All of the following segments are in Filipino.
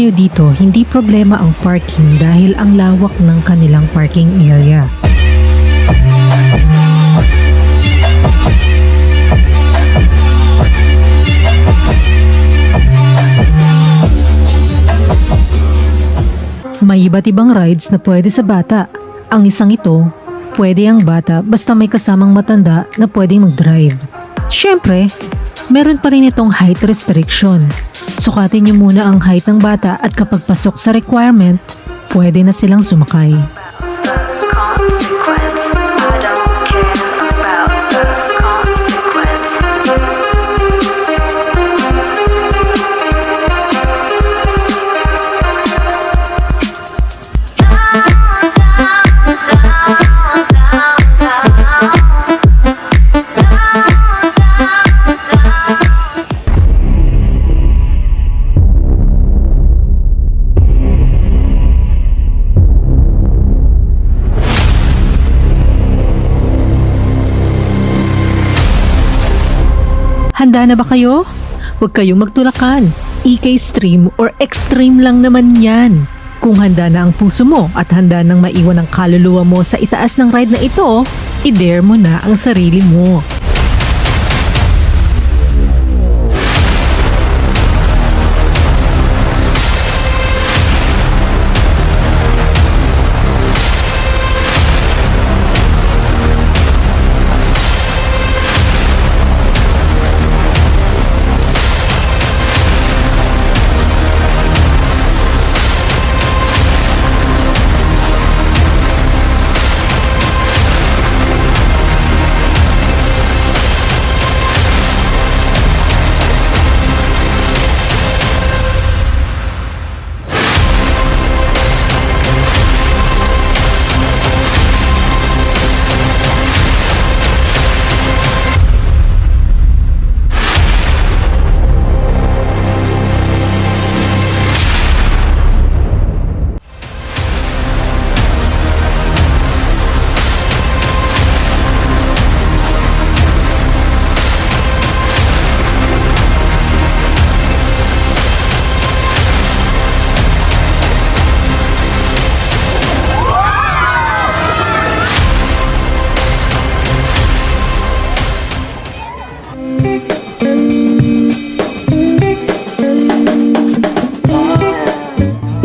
kayo dito, hindi problema ang parking dahil ang lawak ng kanilang parking area. May iba't ibang rides na pwede sa bata. Ang isang ito, pwede ang bata basta may kasamang matanda na pwedeng mag-drive. Siyempre, meron pa rin itong height restriction. Sukatin niyo muna ang height ng bata at kapag pasok sa requirement, pwede na silang sumakay. Handa na ba kayo? Huwag kayong magtulakan. EK-Stream or Extreme lang naman yan. Kung handa na ang puso mo at handa nang maiwan ang kaluluwa mo sa itaas ng ride na ito, i-dare mo na ang sarili mo.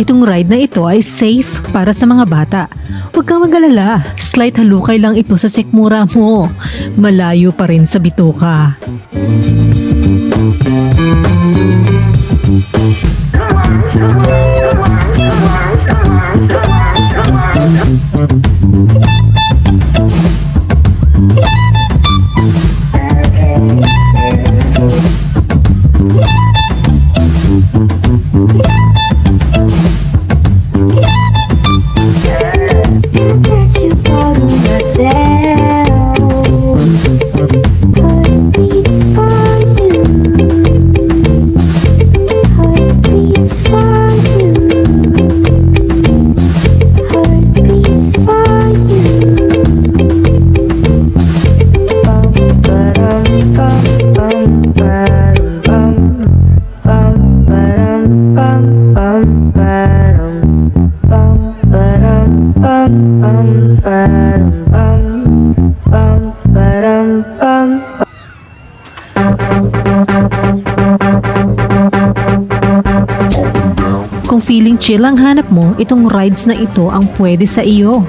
Itong ride na ito ay safe para sa mga bata. Huwag kang mag-alala, slight halukay lang ito sa sikmura mo. Malayo pa rin sa bituka. Kung feeling chill ang hanap mo, itong rides na ito ang pwede sa iyo.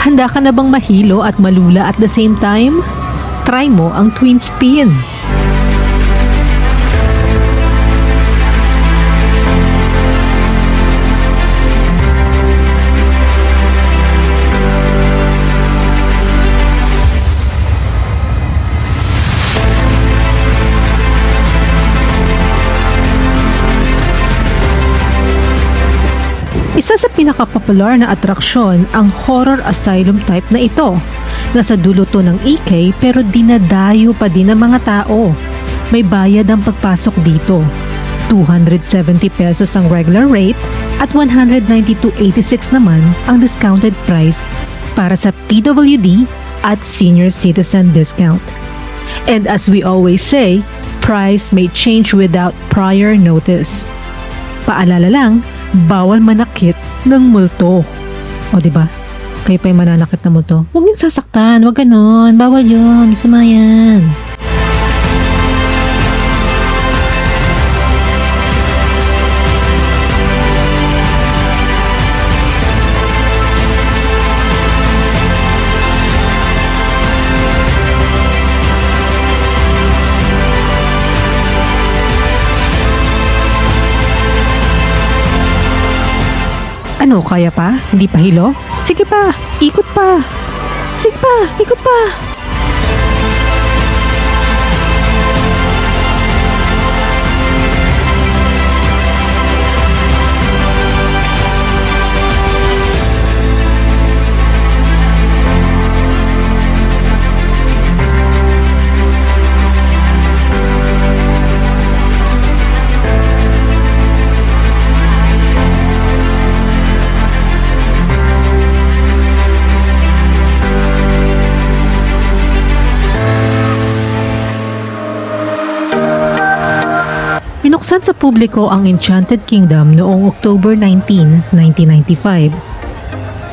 Handa ka na bang mahilo at malula at the same time? Try mo ang twin spin. pinakapopular na atraksyon ang horror asylum type na ito. Nasa dulo to ng EK pero dinadayo pa din ng mga tao. May bayad ang pagpasok dito. 270 pesos ang regular rate at 192.86 naman ang discounted price para sa PWD at senior citizen discount. And as we always say, price may change without prior notice. Paalala lang, bawal manakit ng multo. O diba? Kayo pa yung mananakit ng multo. Huwag yung sasaktan, huwag ganon. Bawal yun, masama yan. Ano, kaya pa? Hindi pa hilo? Sige pa, ikot pa. Sige pa, ikot pa. Binuksan sa publiko ang Enchanted Kingdom noong October 19, 1995.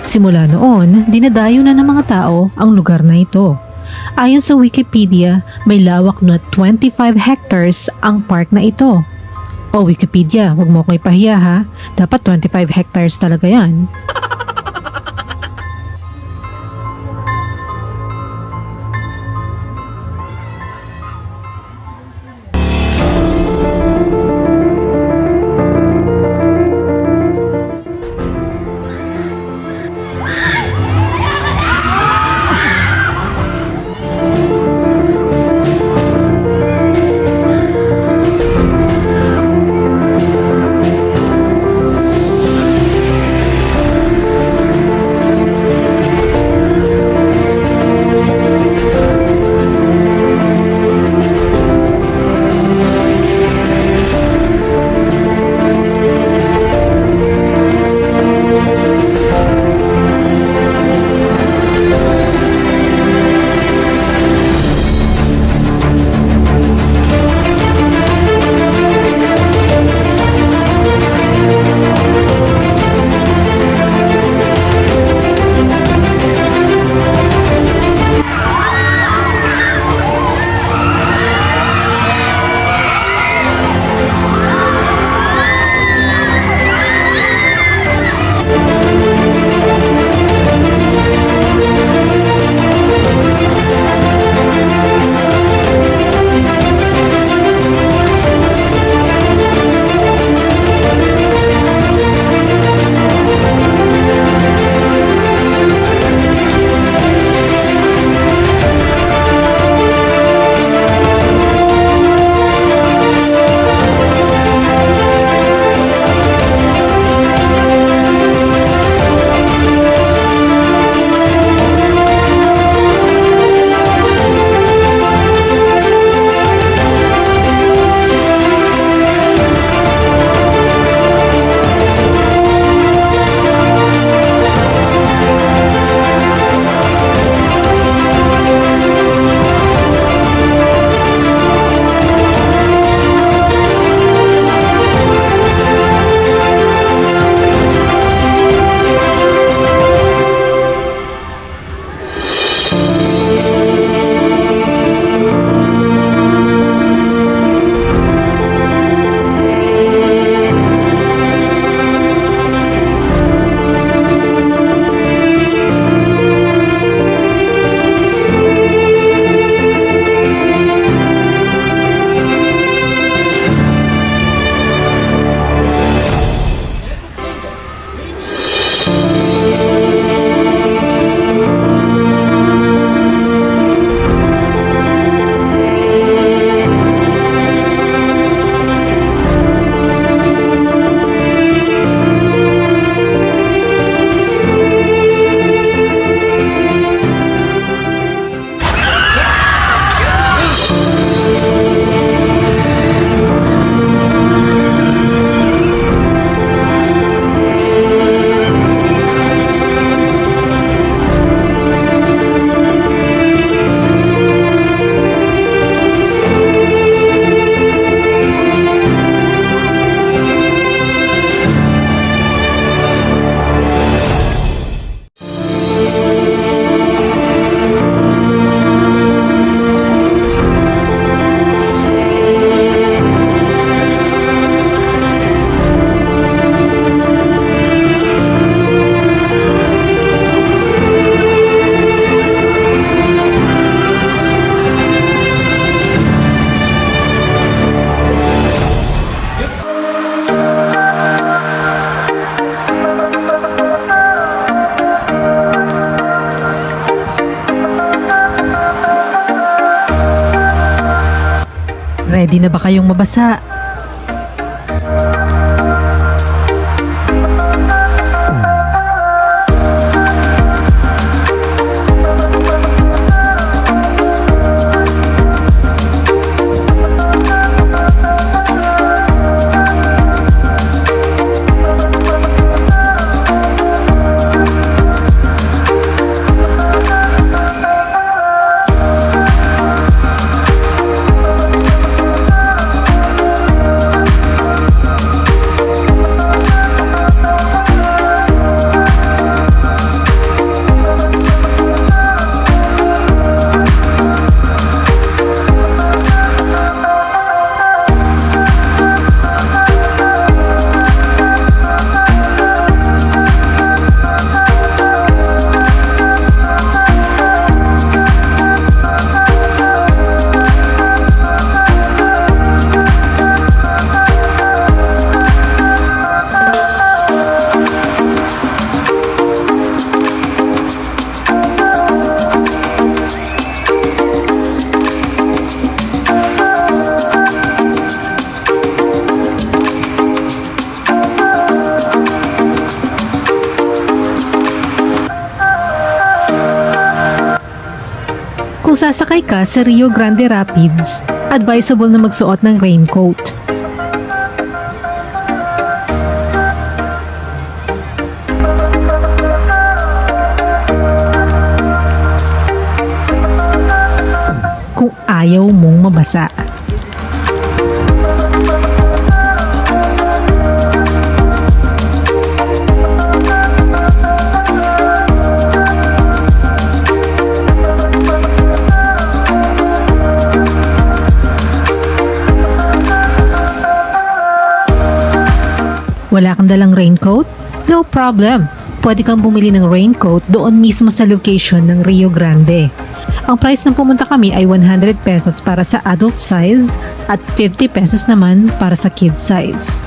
Simula noon, dinadayo na ng mga tao ang lugar na ito. Ayon sa Wikipedia, may lawak na 25 hectares ang park na ito. O Wikipedia, huwag mo ko ipahiya ha. Dapat 25 hectares talaga yan. Ready na ba kayong mabasa? Kung sasakay ka sa Rio Grande Rapids, advisable na magsuot ng raincoat. Kung ayaw mong mabasa. Wala kang dalang raincoat? No problem. Pwede kang bumili ng raincoat doon mismo sa location ng Rio Grande. Ang price ng pumunta kami ay 100 pesos para sa adult size at 50 pesos naman para sa kid size.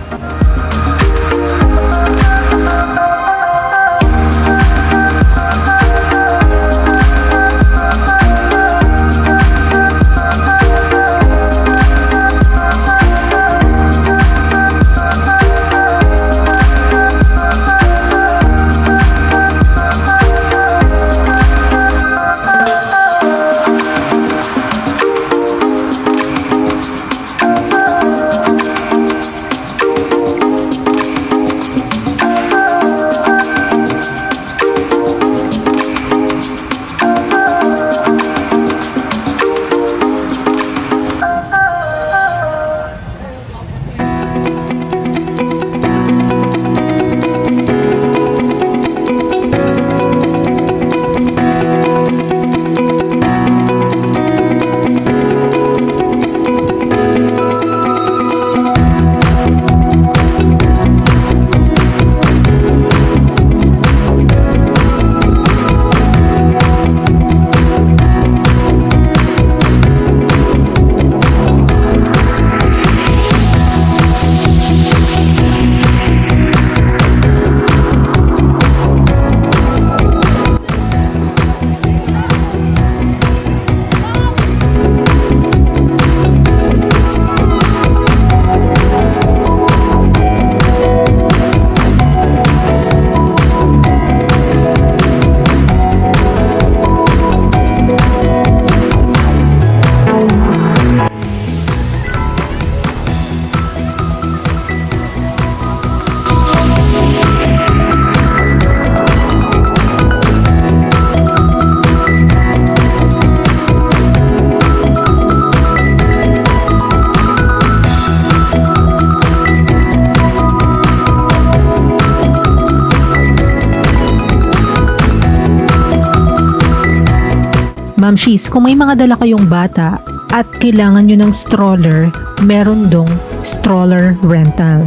Ma'am Shees, kung may mga dala kayong bata at kailangan nyo ng stroller, meron dong stroller rental.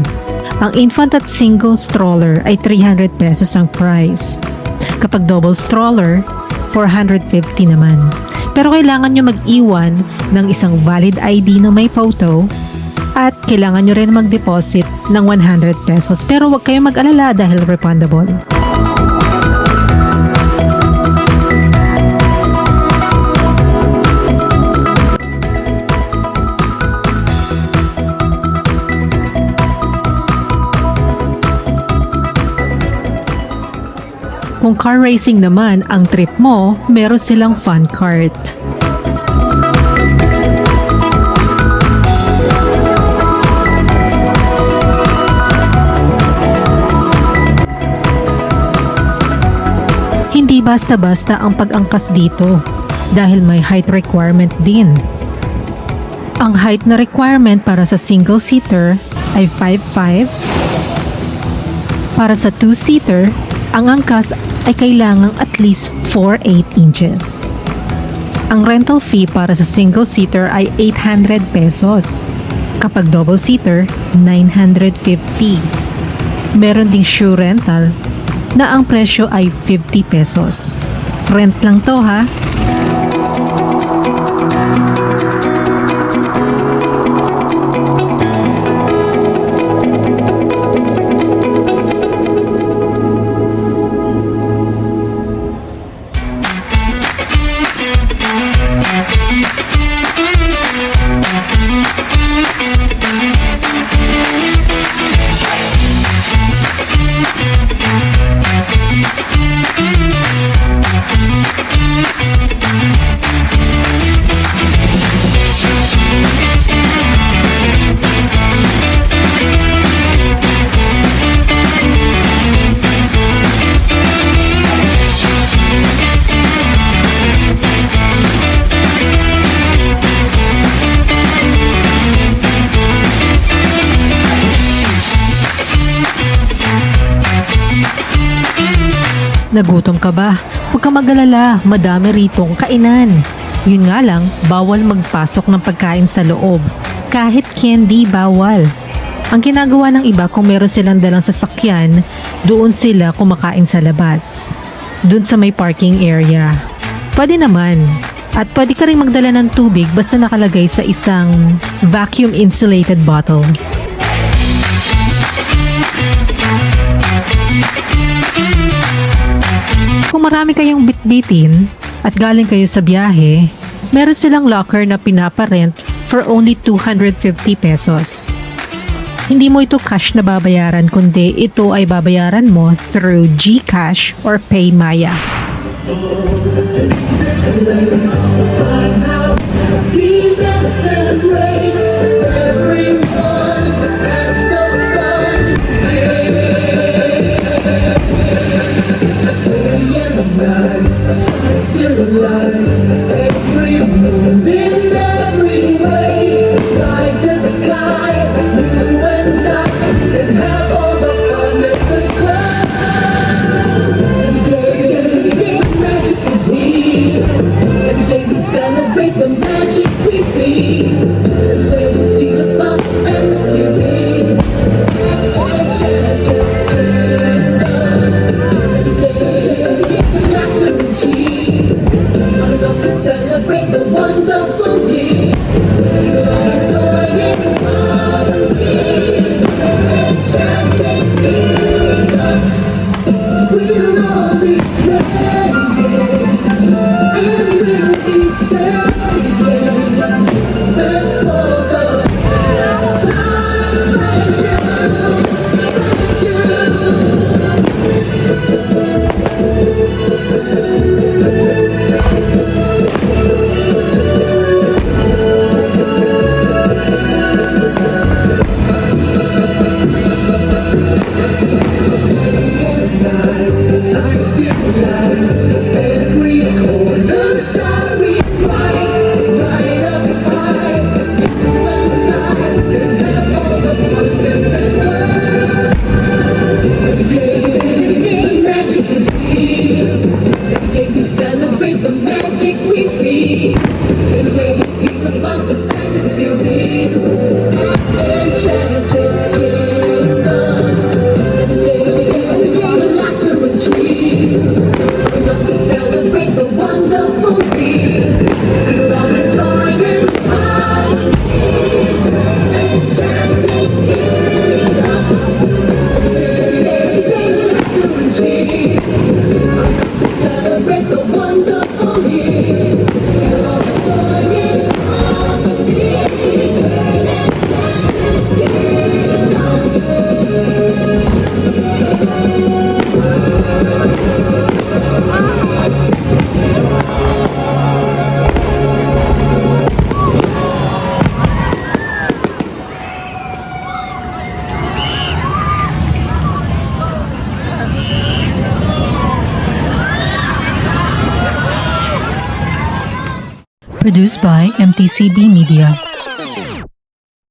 Ang infant at single stroller ay 300 pesos ang price. Kapag double stroller, 450 naman. Pero kailangan nyo mag-iwan ng isang valid ID na may photo at kailangan nyo rin mag-deposit ng 100 pesos. Pero huwag kayong mag-alala dahil refundable. Kung car racing naman ang trip mo, meron silang fun cart. Hindi basta-basta ang pag-angkas dito dahil may height requirement din. Ang height na requirement para sa single-seater ay 5'5". Para sa two-seater, ang angkas ay kailangang at least 4'8 inches. Ang rental fee para sa single-seater ay 800 pesos. Kapag double-seater, 950. Meron ding shoe rental na ang presyo ay 50 pesos. Rent lang to ha. Nagutom ka ba? Huwag ka mag-alala, madami ritong kainan. Yun nga lang, bawal magpasok ng pagkain sa loob. Kahit candy, bawal. Ang ginagawa ng iba kung meron silang dalang sasakyan, doon sila kumakain sa labas. Doon sa may parking area. Pwede naman. At pwede ka rin magdala ng tubig basta nakalagay sa isang vacuum insulated bottle. Kung marami kayong bitbitin at galing kayo sa biyahe, meron silang locker na pinaparent for only 250 pesos. Hindi mo ito cash na babayaran kundi ito ay babayaran mo through GCash or PayMaya. Celebrate the wonderful year. Produced by MTCB Media.